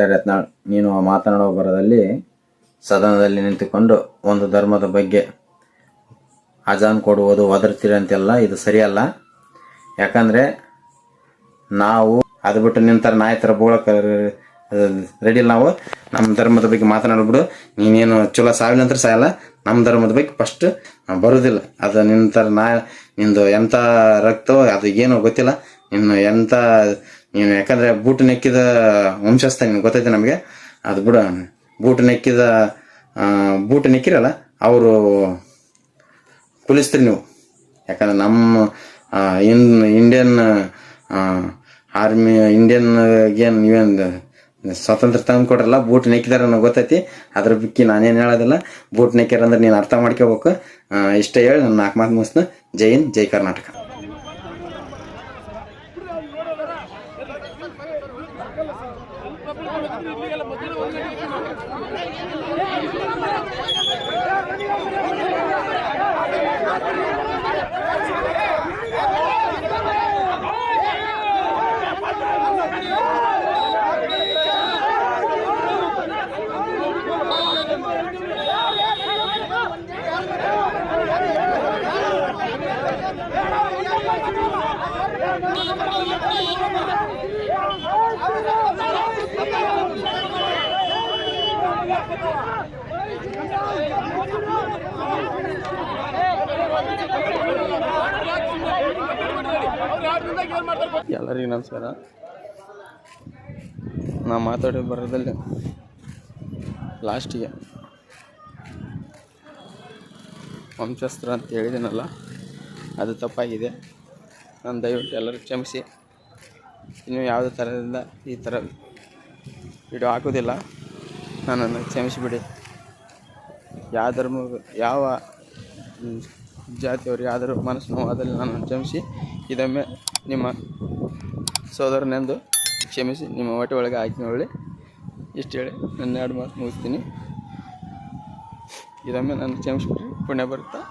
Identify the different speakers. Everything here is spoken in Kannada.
Speaker 1: ಯತ್ನಾಳ್, ನೀನು ಮಾತನಾಡುವ ಬರದಲ್ಲಿ ಸದನದಲ್ಲಿ ನಿಂತುಕೊಂಡು ಒಂದು ಧರ್ಮದ ಬಗ್ಗೆ ಅಜಾನ್ ಕೊಡುವುದು ಒದರ್ತಿರಂತೆಲ್ಲ ಇದು ಸರಿಯಲ್ಲ. ಯಾಕಂದರೆ ನಾವು ಅದು ಬಿಟ್ಟು ನಿಂತರ ನಾಯಿ ಥರ ಬೋಳಕ್ಕೆ ರೆಡಿ ಇಲ್ಲ. ನಾವು ನಮ್ಮ ಧರ್ಮದ ಬಗ್ಗೆ ಮಾತನಾಡ್ಬಿಡು. ನೀನೇನು ಚಲೋ ಸಾವಿನ ನಂತರ ಸಾಯಲ್ಲ. ನಮ್ಮ ಧರ್ಮದ ಬಗ್ಗೆ ಫಸ್ಟ್ ಬರೋದಿಲ್ಲ. ಅದು ನಿಂತರ ನಿಂದು ಎಂಥ ರಕ್ತವೋ ಅದು ಏನೋ ಗೊತ್ತಿಲ್ಲ. ನೀನು ಯಾಕಂದರೆ ಬೂಟು ನೆಕ್ಕಿದ ವಂಶಸ್ಥ, ನಿಮ್ಗೆ ಗೊತ್ತೈತೆ ನಮಗೆ. ಅದು ಬಿಡು, ಬೂಟು ನೆಕ್ಕಿರಲ್ಲ ಅವರು ಕುಲಿಸ್ತೀರಿ ನೀವು. ಯಾಕಂದ್ರೆ ನಮ್ಮ ಇಂಡಿಯನ್ ಆರ್ಮಿ ಏನು ನೀವೇನು ಸ್ವಾತಂತ್ರ್ಯ ತಂದು ಕೊಡ್ರಲ್ಲ, ಬೂಟ್ ನೆಕ್ಕಿದಾರ ಅನ್ನೋ ಗೊತ್ತೈತಿ. ಅದ್ರ ಬಿಕ್ಕಿ ನಾನೇನು ಹೇಳೋದಿಲ್ಲ. ಬೂಟ್ ನೆಕ್ಕ್ಯಾರ ಅಂದ್ರೆ ನೀನು ಅರ್ಥ ಮಾಡ್ಕೋಬೇಕು. ಇಷ್ಟ ಹೇಳಿ ನಾನು 4 ಮಾತು ಮುಗಿಸ್ತೀನಿ. ಜೈ ಹಿಂದ್, ಜೈ ಕರ್ನಾಟಕ.
Speaker 2: ಎಲ್ಲರಿಗೂ ನಮಸ್ಕಾರ. ನಾ ಮಾತಾಡೋ ಬರೋದಲ್ಲಿ ಲಾಸ್ಟಿಗೆ ವಂಶಸ್ತ್ರ ಅಂತ ಹೇಳಿದ್ದೀನಲ್ಲ, ಅದು ತಪ್ಪಾಗಿದೆ. ನಾನು ದಯವಿಟ್ಟು ಎಲ್ಲರೂ ಕ್ಷಮಿಸಿ. ಇನ್ನು ಯಾವುದೇ ಥರದಿಂದ ಈ ಥರ ವಿಡಿಯೋ ಹಾಕೋದಿಲ್ಲ. ನನ್ನನ್ನು ಕ್ಷಮಿಸಿಬಿಡಿ. ಯಾವ ಧರ್ಮ, ಯಾವ ಜಾತಿಯವರು ಯಾವ್ದಾದ್ರು ಮನಸ್ಸು ನೋವಾದಲ್ಲಿ ನನ್ನನ್ನು ಕ್ಷಮಿಸಿ. ಇದೊಮ್ಮೆ ನಿಮ್ಮ ಸೋದರನೆಂದು ಕ್ಷಮಿಸಿ, ನಿಮ್ಮ ಹೊಟ್ಟೆ ಒಳಗೆ ಹಾಕಿಕೊಳ್ಳಿ. ಇಷ್ಟು ಹೇಳಿ ನನ್ನ 2 ಮಾತು ಮುಗಿಸ್ತೀನಿ. ಇದೊಮ್ಮೆ ನನ್ನ ಕ್ಷಮಿಸಿಬಿಟ್ರೆ ಪುಣ್ಯ ಬರುತ್ತಾ.